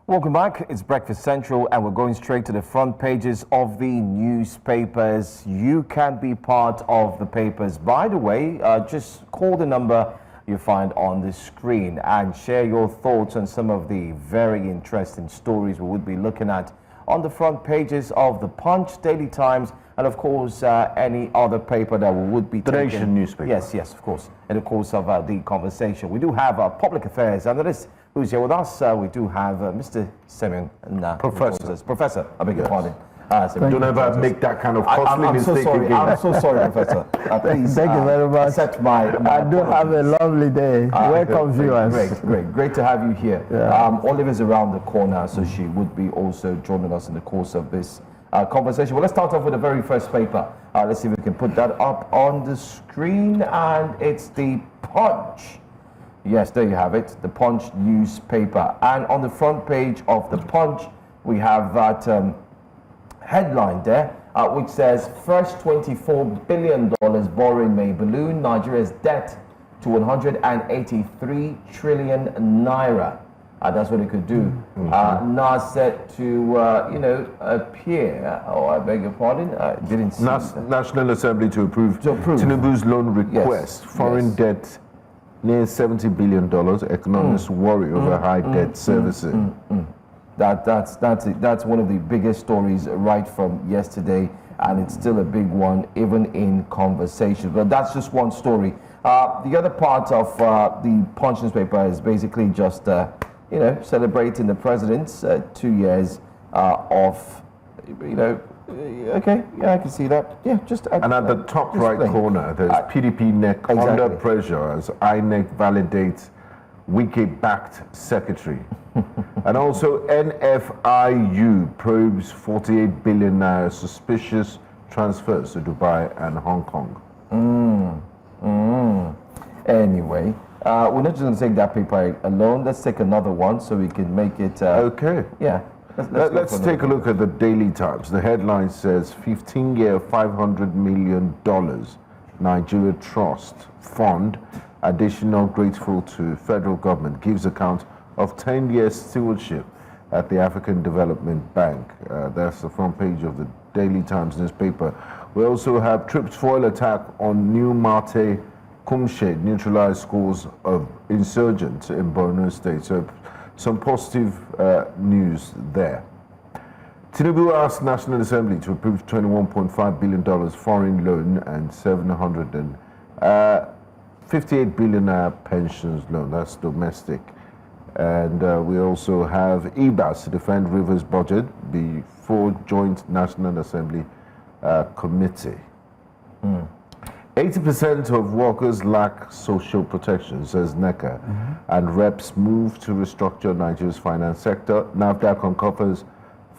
Welcome back. It's Breakfast Central, and we're going straight to the front pages of the newspapers. You can be part of the papers. By the way, just call the number you find on the screen and share your thoughts on some of the very interesting stories we would be looking at on the front pages of the Punch, Daily Times, and of course any other paper that we would be taking. Nation newspaper. Yes, of course. In the course of the conversation, we do have a public affairs analyst who's here with us. We do have Mr. Simeon Nnah. Professor, I beg your pardon. Don't ever make that kind of costly mistake again. I'm so sorry, Professor. Please, thank you very much. Accept my I do have a lovely day. Welcome, viewers. Great to have you here. Yeah. Oliver's around the corner, so she would be also joining us in the course of this conversation. Well, let's start off with the very first paper. Let's see if we can put that up on the screen, and it's the Punch. Yes, there you have it, the Punch newspaper. And on the front page of the Punch, we have that headline there, which says, first $24 billion borrowing may balloon Nigeria's debt to 183 trillion naira. That's what it could do. NASS set to, appear. Oh, I beg your pardon. I didn't see National Assembly to approve Tinubu's loan request. Yes. Foreign debt near $70 billion. Economists worry over high debt servicing. That's one of the biggest stories right from yesterday, and it's still a big one even in conversation. But that's just one story. The other part of the Punch newspaper is basically just celebrating the president's 2 years of, okay, yeah, I can see that. Yeah, and at the top right corner, there's PDP neck under pressure as INEC validates Wike-backed secretary. And also NFIU probes 48 billion naira suspicious transfers to Dubai and Hong Kong. Anyway, we're not just going to take that paper alone. Let's take another one so we can make it... okay. Yeah. Let's take a look at the Daily Times. The headline says 15-year $500 million Nigeria Trust Fund additional grateful to federal government gives account of 10-year stewardship at the African Development Bank. That's the front page of the Daily Times newspaper. We also have trips foil attack on New Mate Kumshe, neutralized schools of insurgents in Borno State. So some positive news there. Tinubu asked National Assembly to approve $21.5 billion foreign loan and 758 billion pensions loan. That's domestic. And we also have EBAS to defend Rivers budget before Joint National Assembly Committee. 80% of workers lack social protection, says NECA, and reps move to restructure Nigeria's finance sector. NAFDAC uncovers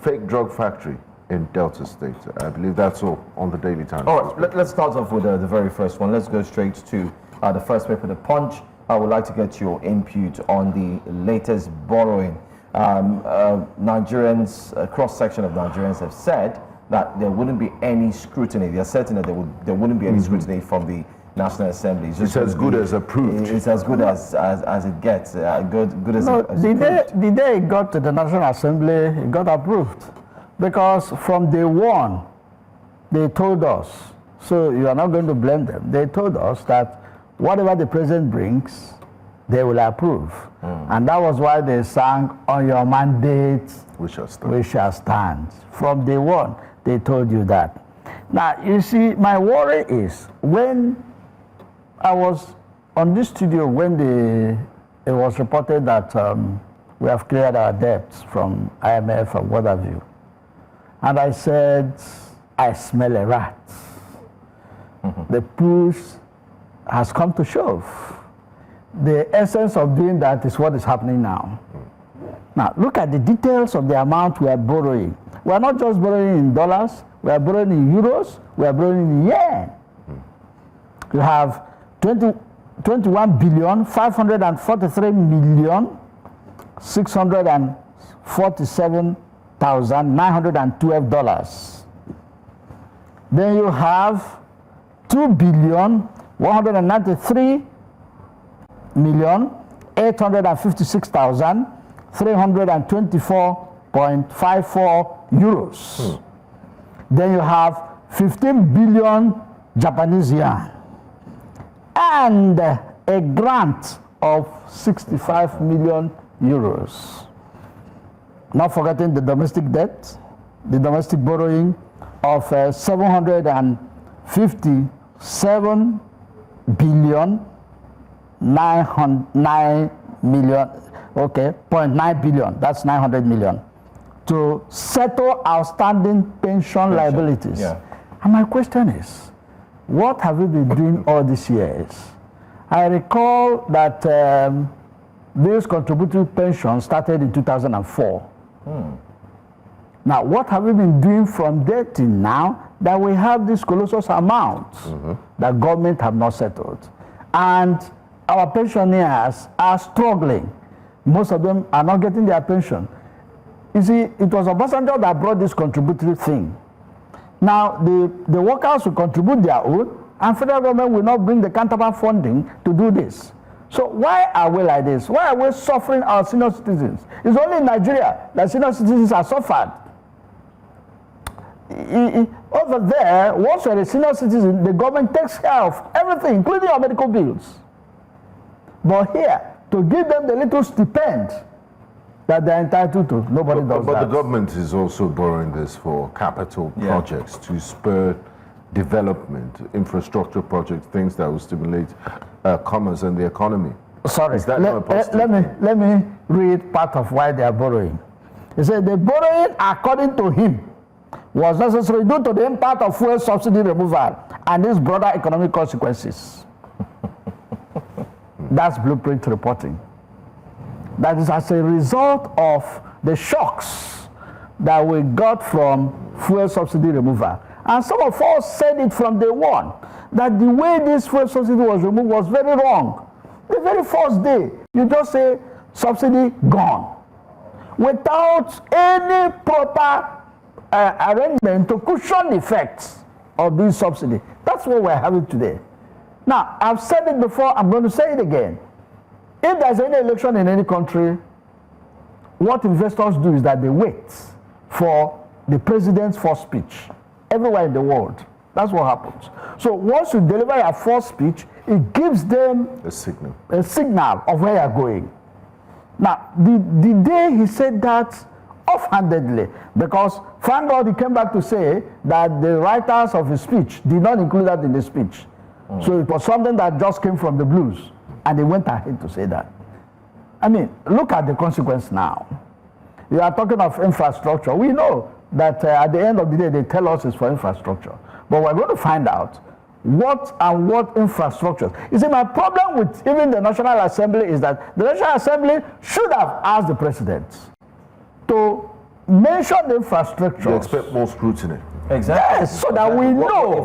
fake drug factory in Delta State. I believe that's all on the Daily Times. All right, let's start off with the very first one. Let's go straight to the first paper, The Punch. I would like to get your input on the latest borrowing. Nigerians, a cross-section of Nigerians have said that there wouldn't be any scrutiny. They are certain that there wouldn't be any scrutiny from the National Assembly. It's as good as approved. It's as good as it gets. Good as the day it got to the National Assembly, it got approved. Because from day one, they told us, so you are not going to blame them, they told us that whatever the president brings, they will approve. And that was why they sang, on your mandate, we shall stand. From day one, they told you that. Now, you see, my worry is, when I was on this studio, when it was reported that we have cleared our debts from IMF and what have you, and I said, I smell a rat. The push has come to shove. The essence of doing that is what is happening now. Now, look at the details of the amount we are borrowing. We are not just borrowing in dollars, we are borrowing in euros, we are borrowing in yen. You have 21 billion, 543 million, 647,912 dollars. Then you have 2 billion, 193 million, 856,000, 324.54 euros. Then you have 15 billion Japanese yen and a grant of 65 million euros. Not forgetting the domestic debt, the domestic borrowing of 757 billion 9 million, okay, 0.9 billion, that's 900 million, to settle outstanding pension liabilities. Yeah. And my question is, what have we been doing all these years? I recall that this contributory pension started in 2004. Now, what have we been doing from there till now that we have these colossal amounts that government have not settled? And our pensioners are struggling. Most of them are not getting their pension. You see, it was Obasanjo that brought this contributory thing. Now, the workers will contribute their own, and federal government will not bring the counterpart funding to do this. So why are we like this? Why are we suffering our senior citizens? It's only in Nigeria that senior citizens are suffered. Over there, once you're a senior citizen, the government takes care of everything, including your medical bills. But here, to give them the little stipend that they're entitled to, nobody does that. But the government is also borrowing this for capital projects to spur development, infrastructure projects, things that will stimulate commerce and the economy. Sorry, Is that not a positive let me read part of why they are borrowing. He said the borrowing, according to him, was necessary due to the impact of fuel subsidy removal and its broader economic consequences. That's blueprint reporting. That is as a result of the shocks that we got from fuel subsidy removal. And some of us said it from day one, that the way this fuel subsidy was removed was very wrong. The very first day, you just say, subsidy gone, without any proper arrangement to cushion the effects of this subsidy. That's what we're having today. Now, I've said it before, I'm going to say it again. If there's any election in any country, what investors do is that they wait for the president's first speech everywhere in the world. That's what happens. So once you deliver your first speech, it gives them a signal of where you're going. Now, the day he said that offhandedly, because thank God he came back to say that the writers of his speech did not include that in the speech. So it was something that just came from the blues, and they went ahead to say that. I mean, look at the consequence now. You are talking of infrastructure. We know that at the end of the day, they tell us it's for infrastructure. But we're going to find out what infrastructure. You see, my problem with even the National Assembly is that the National Assembly should have asked the president to mention the infrastructure. You expect more scrutiny. Exactly. Yes, so that we know the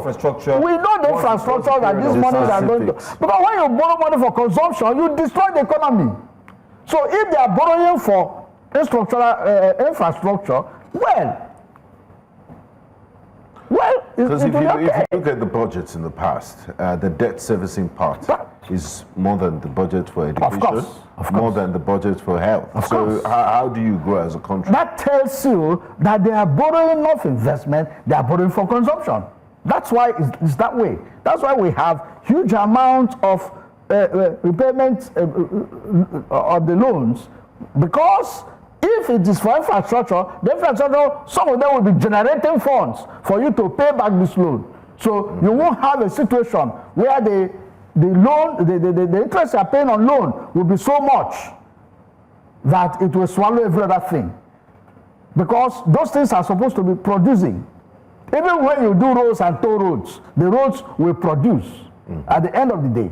infrastructure that these monies are going to. Because when you borrow money for consumption, you destroy the economy. So if they are borrowing for infrastructure, because if you look at the budgets in the past, the debt servicing part is more than the budget for education, more than the budget for health. So how do you grow as a country? That tells you that they are borrowing not for investment, they are borrowing for consumption. That's why it's that way. That's why we have huge amounts of repayments of the loans, because if it is for infrastructure, the infrastructure, some of them will be generating funds for you to pay back this loan. So you won't have a situation where the interest you are paying on loan will be so much that it will swallow every other thing. Because those things are supposed to be producing. Even when you do roads and toll roads, the roads will produce at the end of the day.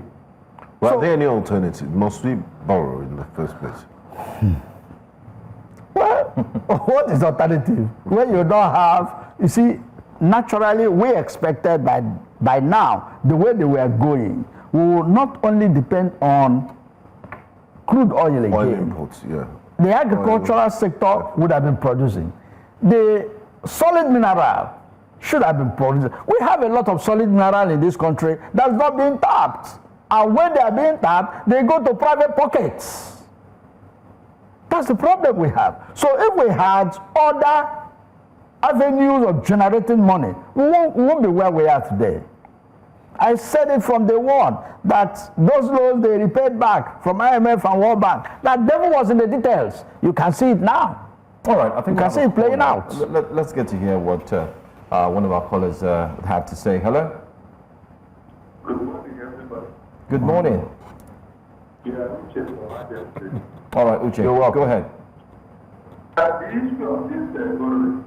Well, are there any alternative? Must we borrow in the first place? Well, what is alternative? When you don't have, you see, naturally we expected by now, the way they were going, we will not only depend on crude oil again. Oil imports, yeah. The agricultural sector would have been producing. The solid mineral should have been producing. We have a lot of solid mineral in this country that's not being tapped. And when they are being tapped, they go to private pockets. That's the problem we have. So if we had other avenues of generating money, we won't be where we are today. I said it from day one that those loans they repaid back from IMF and World Bank, that devil was in the details. You can see it now. All right, I think you can see it playing out. Let's get to hear what one of our callers had to say. Hello? Good morning, everybody. Good morning. Yeah, Uche from Abia. All right, Uche, go ahead. The issue of this borrowing,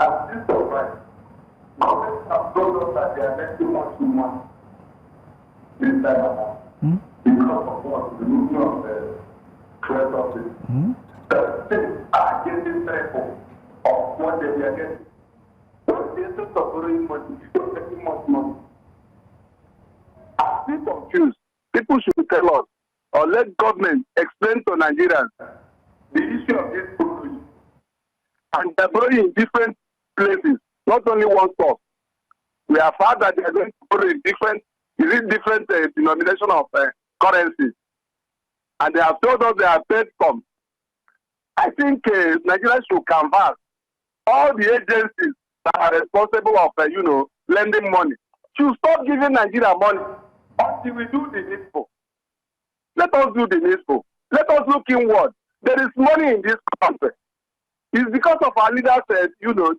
at this point, governments have told us that they are making much money this time around because of what? The movement of the credit office. The states are getting careful of what they are getting. When they start borrowing money, you don't making much money. I'm still confused. People should tell us or let government explain to Nigerians the issue of this borrowing. And they're borrowing in different places, not only one source. We have heard that they are going to borrow in different denomination of currencies. And they have told us they have paid some. I think Nigeria should canvass all the agencies that are responsible of, lending money. Should stop giving Nigeria money until we do the needful. Let us do the needful. Let us look inward. There is money in this country. It's because of our leaders, they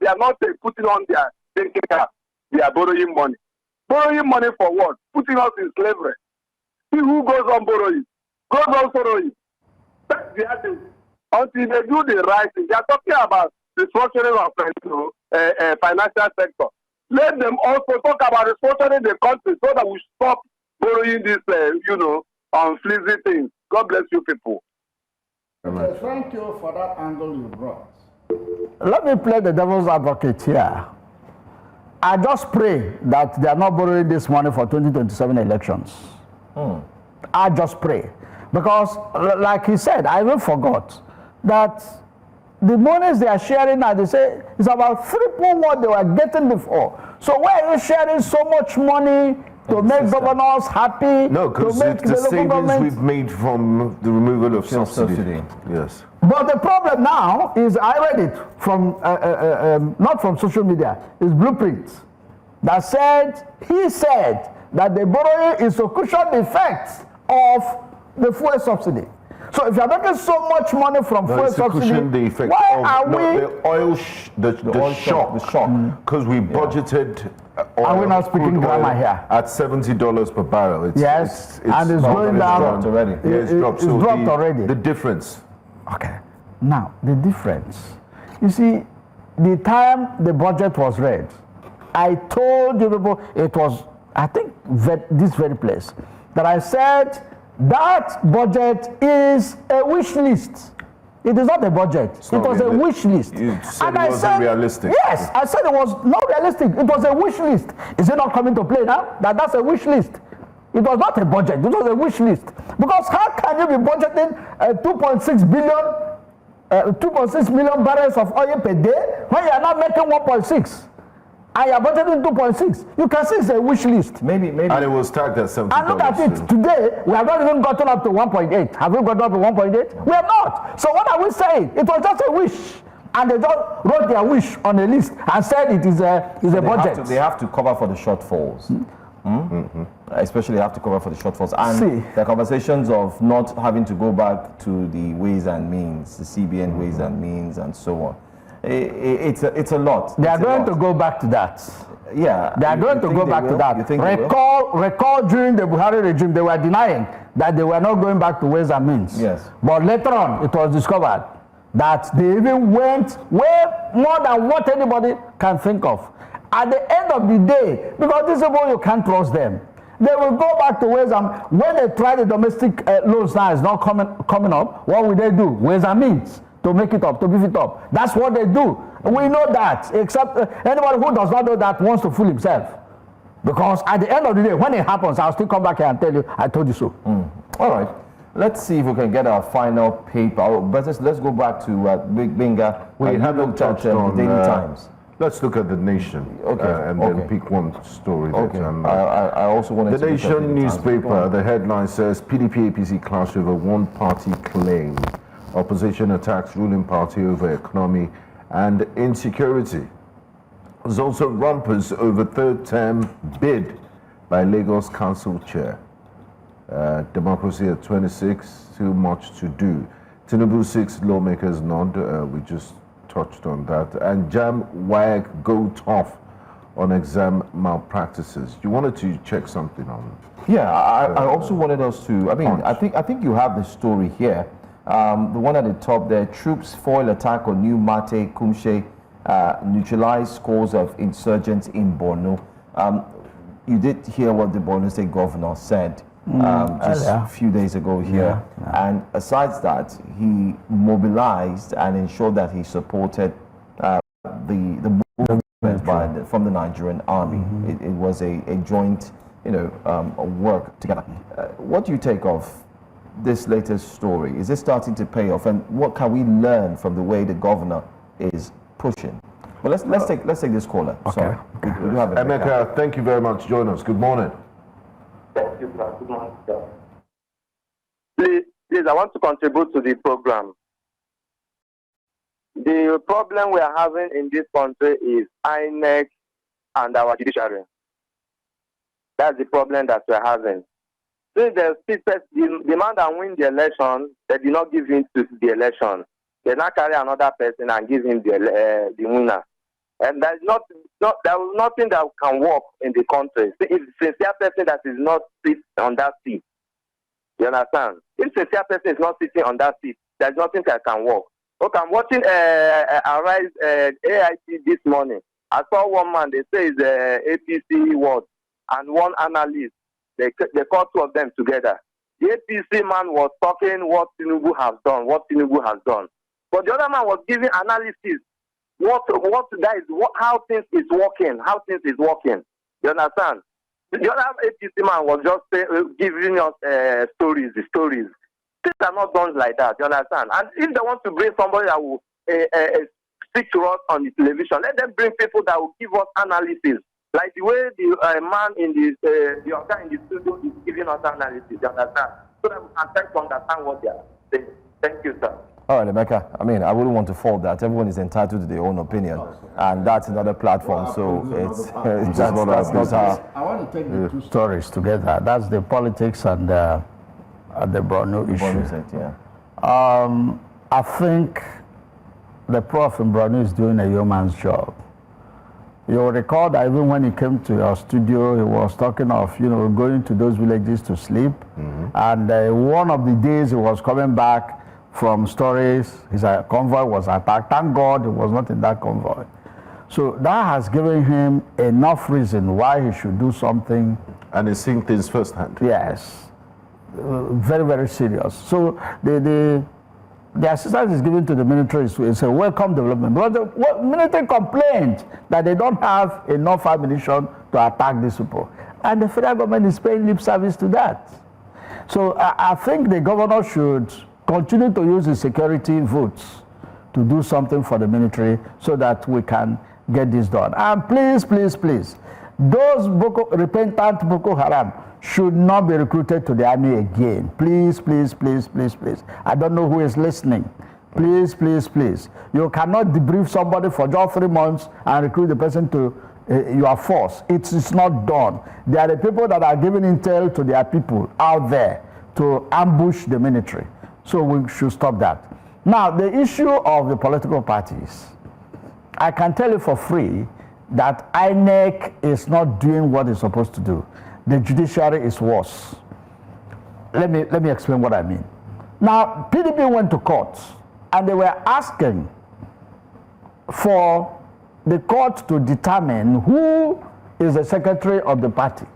are not putting on their thinking cap. They are borrowing money. Borrowing money for what? Putting us in slavery. See who goes on borrowing. Goes on borrowing. That's the other. Until they do the right thing. They are talking about the structuring of financial sector. Let them also talk about restructuring the country so that we stop borrowing this, flimsy things. God bless you people. Okay, thank you for that angle you brought. Let me play the devil's advocate here. I just pray that they are not borrowing this money for 2027 elections. I just pray. Because, like he said, I even forgot that the monies they are sharing now, they say, is about triple what they were getting before. So why are you sharing so much money to make governors happy? No, because the savings we've made from the removal of subsidy. Yes. But the problem now is, I read it from, not from social media, it's blueprints, that said, he said that the borrowing is to cushion the effects of the fuel subsidy. So if you're making so much money from fuel subsidy, why are we... The oil, the shock, because we budgeted oil, are we not speaking grammar here? At $70 per barrel. Yes, and it's going down already. Yeah, it's dropped. It's dropped already. The difference. Okay. Now, the difference. You see, the time the budget was read, I told you people, it was, I think, this very place, that I said that budget is a wish list. It is not a budget. It was a wish list. You said it wasn't realistic. Yes, I said it was not realistic. It was a wish list. Is it not coming to play now? That's a wish list. It was not a budget. It was a wish list. Because how can you be budgeting 2.6 million barrels of oil per day when you are not making 1.6? And you are budgeting 2.6. You can see it's a wish list. Maybe. And it was tagged at $70. And look at it. Today, we have not even gotten up to 1.8. Have we gotten up to 1.8? We have not. So what are we saying? It was just a wish. And they just wrote their wish on a list and said it is a budget. They have to cover for the shortfalls. Especially they have to cover for the shortfalls. And the conversations of not having to go back to the ways and means, the CBN ways and means, and so on. It's a lot. They are going to go back to that. Yeah. They are going to go back to that. Recall during the Buhari regime, they were denying that they were not going back to ways and means. Yes. But later on, it was discovered that they even went way more than what anybody can think of. At the end of the day, because these people, you can't trust them. They will go back to ways and when they try the domestic loans now is not coming up, what will they do? Ways and means to make it up, to beef it up. That's what they do. We know that, except anybody who does not know that wants to fool himself. Because at the end of the day, when it happens, I'll still come back here and tell you, I told you so. All right. Let's see if we can get our final paper. But let's go back to Big Binga. We haven't touched on the Daily Times. Let's look at the Nation, and then pick one story. I also wanted the Nation newspaper. The headline says PDP APC clash over one party claim. Opposition attacks ruling party over economy and insecurity. There's also rumpus over third term bid by Lagos Council Chair. Democracy at 26, too much to do. Tinubu 6 lawmakers nod, we just touched on that. And JAM WAG go tough on exam malpractices. You wanted to check something on? Yeah, I also wanted us to, I think you have the story here. The one at the top there, troops foil attack on new Mate Kumshe, neutralize scores of insurgents in Borno. You did hear what the Borno State governor said just a few days ago here. And aside that, he mobilized and ensured that he supported the movement from the Nigerian army. It was a joint, work together. What do you take of this latest story? Is it starting to pay off? And what can we learn from the way the governor is pushing? Well, let's take this caller. Okay. Sorry. We do have Emeka, thank you very much. Join us. Good morning. Thank you, sir. Good morning, sir. Please, I want to contribute to the program. The problem we are having in this country is INEC and our judiciary. That's the problem that we are having. Since the demand and win the election, they did not give in to the election. They now carry another person and give him the winner. And there is nothing that can work in the country. If a sincere person that is not sit on that seat, you understand? If a sincere person is not sitting on that seat, there is nothing that can work. Okay, I'm watching Arise AIT this morning. I saw one man, they say is APC word, and one analyst. They called two of them together. The APC man was talking what Tinubu has done, But the other man was giving analysis. How things is working. You understand? The other APC man was just giving us stories. Things are not done like that. You understand? And if they want to bring somebody that will speak to us on the television, let them bring people that will give us analysis. Like the way the man in the other in the studio is giving us analysis. You understand? So that we can try to understand what they are saying. Thank you, sir. All right, Emeka. I wouldn't want to fault that. Everyone is entitled to their own opinion, and that's another platform. So that's not how. I want to take the two stories together. That's the politics and the Borno issue. I think the prof in Borno is doing a yeoman's job. You'll recall that even when he came to our studio, he was talking of, going to those villages to sleep. And one of the days he was coming back from stories, his convoy was attacked. Thank God he was not in that convoy. So that has given him enough reason why he should do something. And he's seeing things firsthand. Yes. Very, very serious. So the assistance is given to the military is a welcome development. But the military complained that they don't have enough ammunition to attack these people. And the federal government is paying lip service to that. So I think the governor should continue to use the security votes to do something for the military so that we can get this done. And please, those repentant Boko Haram should not be recruited to the army again. Please. I don't know who is listening. Please. You cannot debrief somebody for just 3 months and recruit the person to your force. It's not done. There are the people that are giving intel to their people out there to ambush the military. So we should stop that. Now, the issue of the political parties. I can tell you for free that INEC is not doing what it's supposed to do. The judiciary is worse. Let me explain what I mean. Now, PDP went to court and they were asking for the court to determine who is the secretary of the party.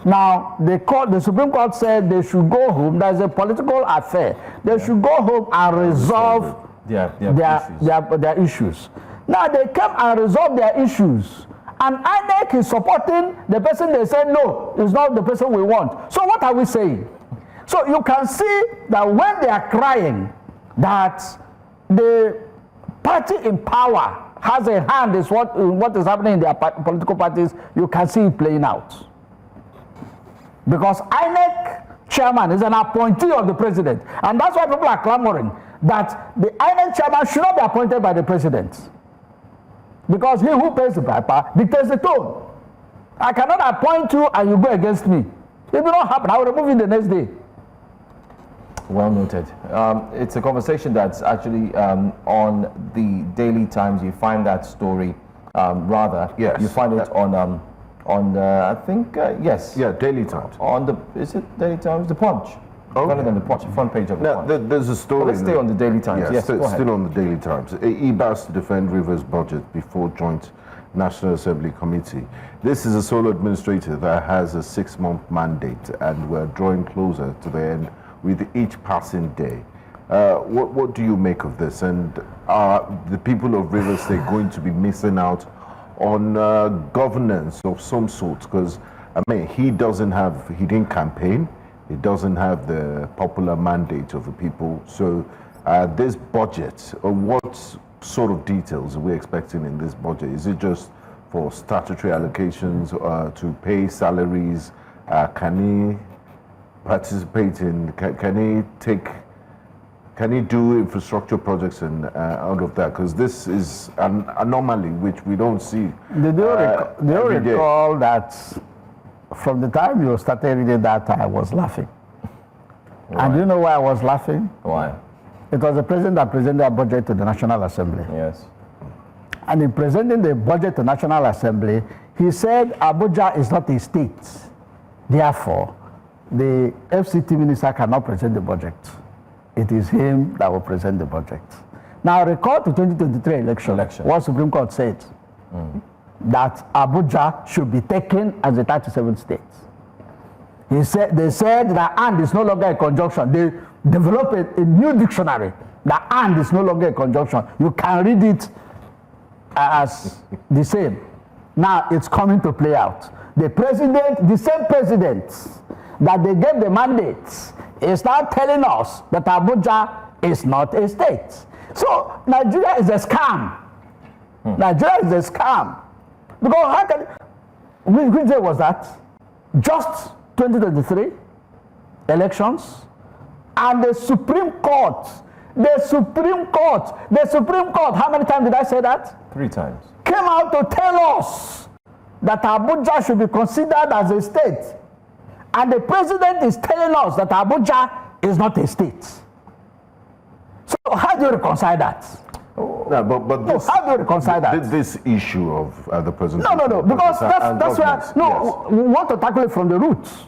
Now, the Supreme Court said they should go home. There's a political affair. They should go home and resolve their issues. Now, they came and resolved their issues. And INEC is supporting the person they said, no, it's not the person we want. So what are we saying? So you can see that when they are crying that the party in power has a hand in what is happening in their political parties, you can see it playing out. Because INEC chairman is an appointee of the president. And that's why people are clamoring that the INEC chairman should not be appointed by the president. Because he who pays the piper dictates the tone. I cannot appoint you and you go against me. It will not happen. I will remove you the next day. Well noted. It's a conversation that's actually on the Daily Times. You find that story, Yes. You find it on I think, yes. Yeah, Daily Times. On the, is it Daily Times? The Punch. Okay. Rather than the Punch, front page of the Now, Punch. there's a story. Let's stay on the Daily Times. Yeah, Yes, go ahead. still on the Daily Times. EBAS to defend Rivers budget before joint National Assembly Committee. This is a sole administrator that has a 6-month mandate, and we're drawing closer to the end with each passing day. What do you make of this? And are the people of Rivers State going to be missing out on governance of some sort? Because, I mean, he didn't campaign. He doesn't have the popular mandate of the people. So this budget, what sort of details are we expecting in this budget? Is it just for statutory allocations to pay salaries? Can he participate in, can he do infrastructure projects and out of that? Because this is an anomaly which we don't see. Did you every day. recall that from the time you started reading that, I was laughing? Why? And do you know why I was laughing? Why? It was the president that presented a budget to the National Assembly. Yes. And in presenting the budget to National Assembly, he said Abuja is not a state. Therefore, the FCT minister cannot present the budget. It is him that will present the budget. Now, recall to 2023 election. What Supreme Court said, that Abuja should be taken as the 37th state. They said that and is no longer a conjunction. They developed a new dictionary. The and is no longer a conjunction. You can read it as the same. Now it's coming to play out. The president, the same president that they gave the mandates, is now telling us that Abuja is not a state. So Nigeria is a scam. Nigeria is a scam. Because how can, which day was that? Just 2023 elections, and the Supreme Court, how many times did I say that? 3 times. Came out to tell us that Abuja should be considered as a state. And the president is telling us that Abuja is not a state. So how do you reconcile that? No, but this, how do you reconcile that? This issue of the president. No, because that's where, we want to tackle it from the roots.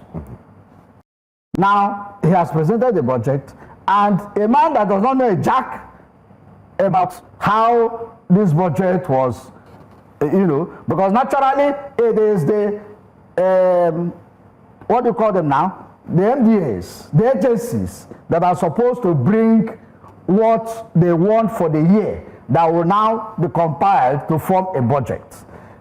Now, he has presented the budget, and a man that does not know a jack about how this budget was, because naturally it is the, what do you call them now? The MDAs, the agencies that are supposed to bring what they want for the year that will now be compiled to form a budget.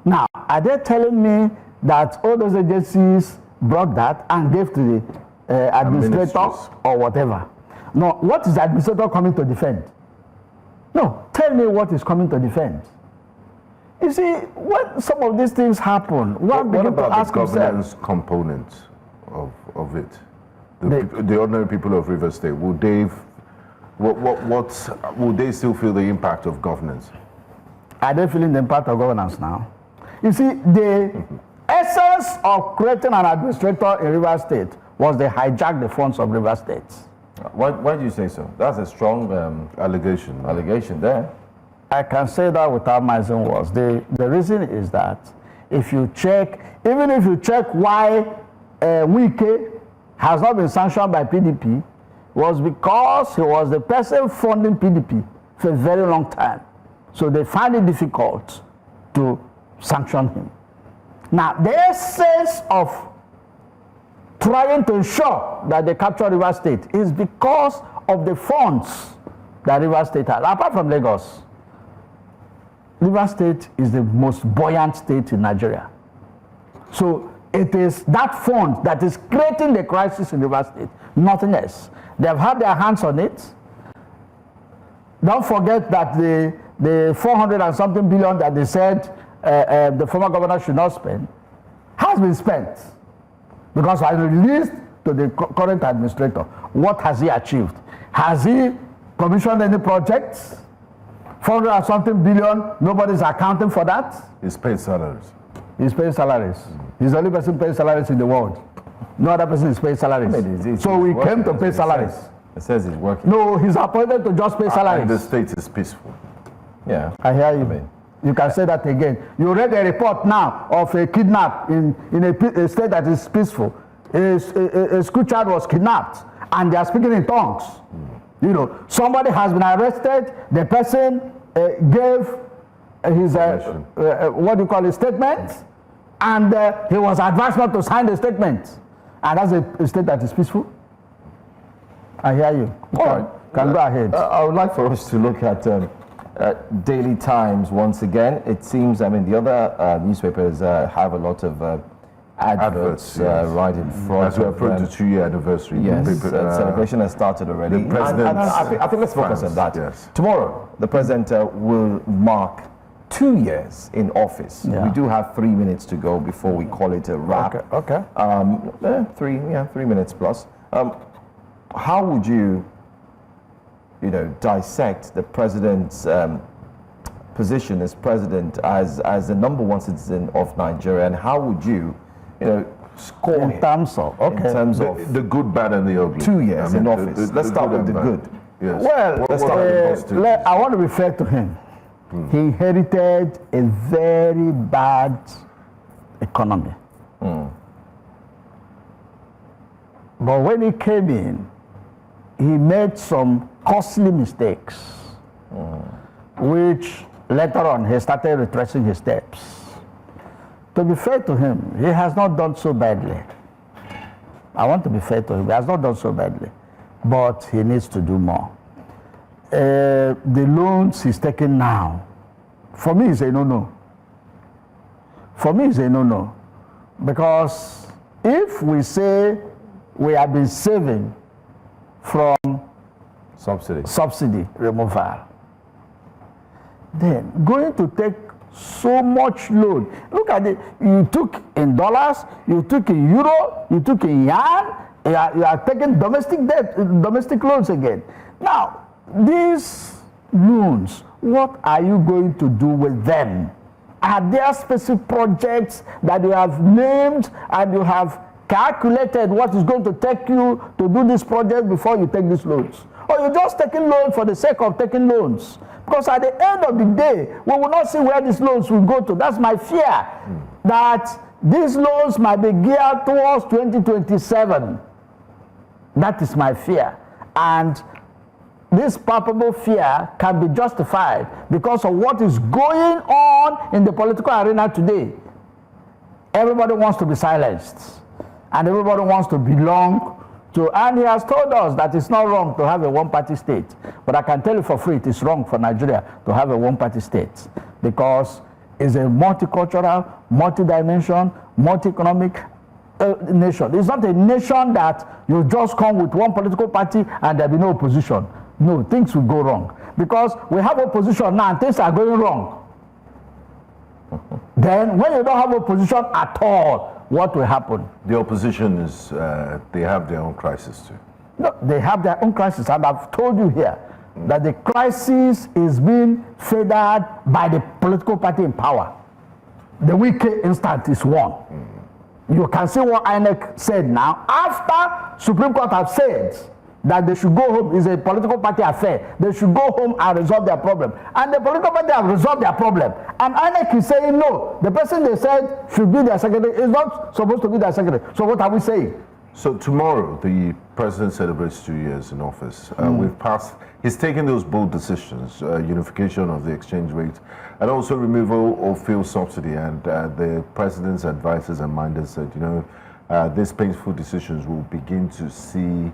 Now, are they telling me that all those agencies brought that and gave to the administrator or whatever? No, what is the administrator coming to defend? No, tell me what is coming to defend. You see, when some of these things happen, one begins to ask the governance himself, component of it? The ordinary people of Rivers State, would they will they still feel the impact of governance? Are they feeling the impact of governance now? You see, the essence of creating an administrator in Rivers State was they hijacked the funds of Rivers State. Why do you say so? That's a strong allegation there. I can say that without mincing words. The reason is that if you check, even if you check why Wike has not been sanctioned by PDP, was because he was the person funding PDP for a very long time. So they find it difficult to sanction him. Now, the essence of trying to ensure that they capture Rivers State is because of the funds that Rivers State has. Apart from Lagos, Rivers State is the most buoyant state in Nigeria. So it is that fund that is creating the crisis in Rivers State, nothing else. They've had their hands on it. Don't forget that the 400 and something billion that they said the former governor should not spend has been spent, because I released to to the current administrator, what has he achieved? Has he commissioned any projects? 400 and something billion, nobody's accounting for that? He's paid salaries. He's paying salaries. He's the only person paying salaries in the world. No other person is paying salaries. I mean, so we came to pay salaries. It says he's working. No, he's appointed to just pay salaries. And the state is peaceful. Yeah. I hear you. You can say that again. You read a report now of a kidnap in a state that is peaceful. A school child was kidnapped and they are speaking in tongues. You know, somebody has been arrested. The person gave his what do you call it, statement, and he was advised not to sign the statement. And that's a state that is peaceful. I hear you. Can go ahead. I would like for us to look at Daily Times once again. It seems, I mean, the other newspapers have a lot of adverts yes. Right in front. As we approach the 2-year anniversary. Yes, celebration has started already. The president. I think let's focus on that. Yes. Tomorrow, the president will mark 2 years in office. Yeah. We do have 3 minutes to go before we call it a wrap. Okay. 3 minutes plus. How would you dissect the president's position as president, as the number one citizen of Nigeria, and how would you, score In him terms of The good, bad, and the ugly. 2 years in office? Let's start with the good. Yes. Well, Let's start with the positive. I want to refer to him. He inherited a very bad economy. But when he came in, he made some costly mistakes, which later on he started retracing his steps. To be fair to him, he has not done so badly. I want to be fair to him. He has not done so badly, but he needs to do more. The loans he's taking now, for me, is a no-no. For me, it's a no-no. Because if we say we have been saving from subsidy removal, then going to take so much loan. Look at it. You took in dollars, you took in euro, you took in yuan, you are taking domestic debt, domestic loans again. Now, these loans, what are you going to do with them? Are there specific projects that you have named and you have calculated what is going to take you to do this project before you take these loans? Or you're just taking loans for the sake of taking loans? Because at the end of the day, we will not see where these loans will go to. That's my fear, that these loans might be geared towards 2027. That is my fear. And this palpable fear can be justified because of what is going on in the political arena today. Everybody wants to be silenced, and everybody wants to belong to, and he has told us that it's not wrong to have a one-party state. But I can tell you for free, it is wrong for Nigeria to have a one-party state, because it's a multicultural, multi-dimension, multi-economic nation. It's not a nation that you just come with one political party and there be no opposition. No, things will go wrong. Because we have opposition now and things are going wrong. Then when you don't have opposition at all, what will happen? The opposition is, they have their own crisis too. No, they have their own crisis, and I've told you here that the crisis is being favored by the political party in power. The Wike instant is one. You can see what INEC said now. After Supreme Court have said that they should go home, is a political party affair. They should go home and resolve their problem. And the political party have resolved their problem. And INEC is saying no. The person they said should be their secretary is not supposed to be their secretary. So what are we saying? So tomorrow, the president celebrates 2 years in office. He's taken those bold decisions, unification of the exchange rate, and also removal of fuel subsidy. And the president's advisors and minders said, these painful decisions will begin to see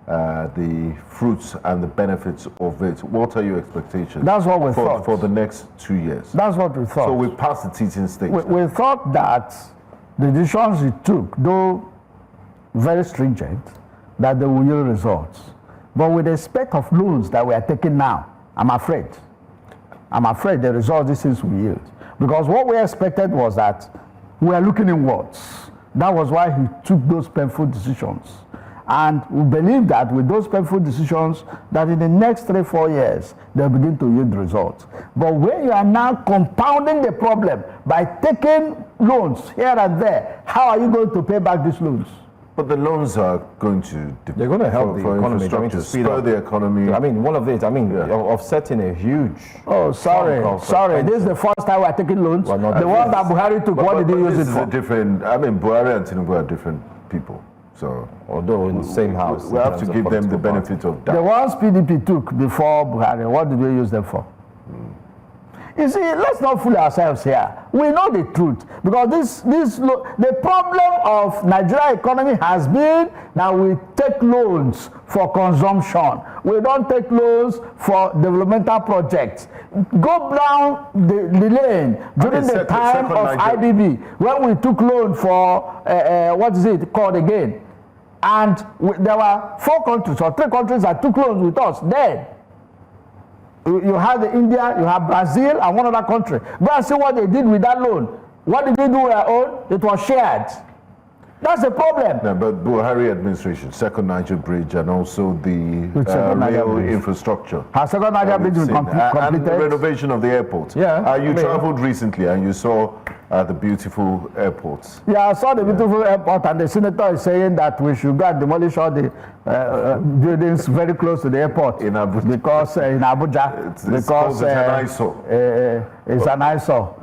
the fruits and the benefits of it. What are your expectations? That's what we thought. For the next 2 years. That's what we thought. So we passed the teaching stage. We thought that the decisions he took, though very stringent, that they will yield results. But with the spec of loans that we are taking now, I'm afraid the results these things will yield. Because what we expected was that we are looking inwards. That was why he took those painful decisions. And we believe that with those painful decisions, that in the next 3-4 years, they'll begin to yield results. But when you are now compounding the problem by taking loans here and there, how are you going to pay back these loans? But the loans are going to... They're going to help the economy. To spur the economy. I mean, one of it, offsetting a huge... Oh, sorry. This is the first time we're taking loans. The one that Buhari took, what did he use it for? Buhari and Tinubu are different people. So, although in the same house, we have to give them the benefit of doubt. The ones PDP took before Buhari, what did we use them for? You see, let's not fool ourselves here. We know the truth, because the problem of Nigeria economy has been that we take loans for consumption. We don't take loans for developmental projects. Go down the lane during the time of IBB, when we took loan for what is it called again? And there were 4 countries or 3 countries that took loans with us then. You have India, you have Brazil, and one other country. Go and see what they did with that loan. What did they do with their own? It was shared. That's the problem. No, but Buhari administration, Second Niger Bridge, and also the rail infrastructure. Has Second Niger Bridge been completed? And the renovation of the airport. Yeah. You traveled recently and you saw the beautiful airports. Yeah, I saw the beautiful airport, and the senator is saying that we should go and demolish all the buildings very close to the airport. In Abuja. Because in Abuja. It's an eyesore. It's an eyesore.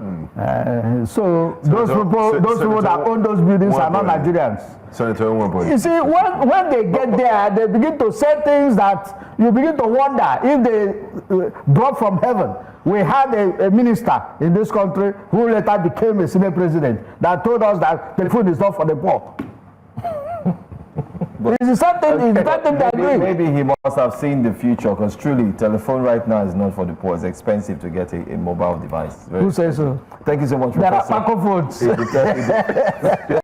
So those people that own those buildings are not Nigerians. Senator Nwabonyi. You see, when they get there, they begin to say things that you begin to wonder if they drop from heaven. We had a minister in this country who later became a Senate president that told us that telephone is not for the poor. It's something that maybe he must have seen the future, because truly, telephone right now is not for the poor. It's expensive to get a mobile device. Who says so? Thank you so much, There Professor. are Paco phones.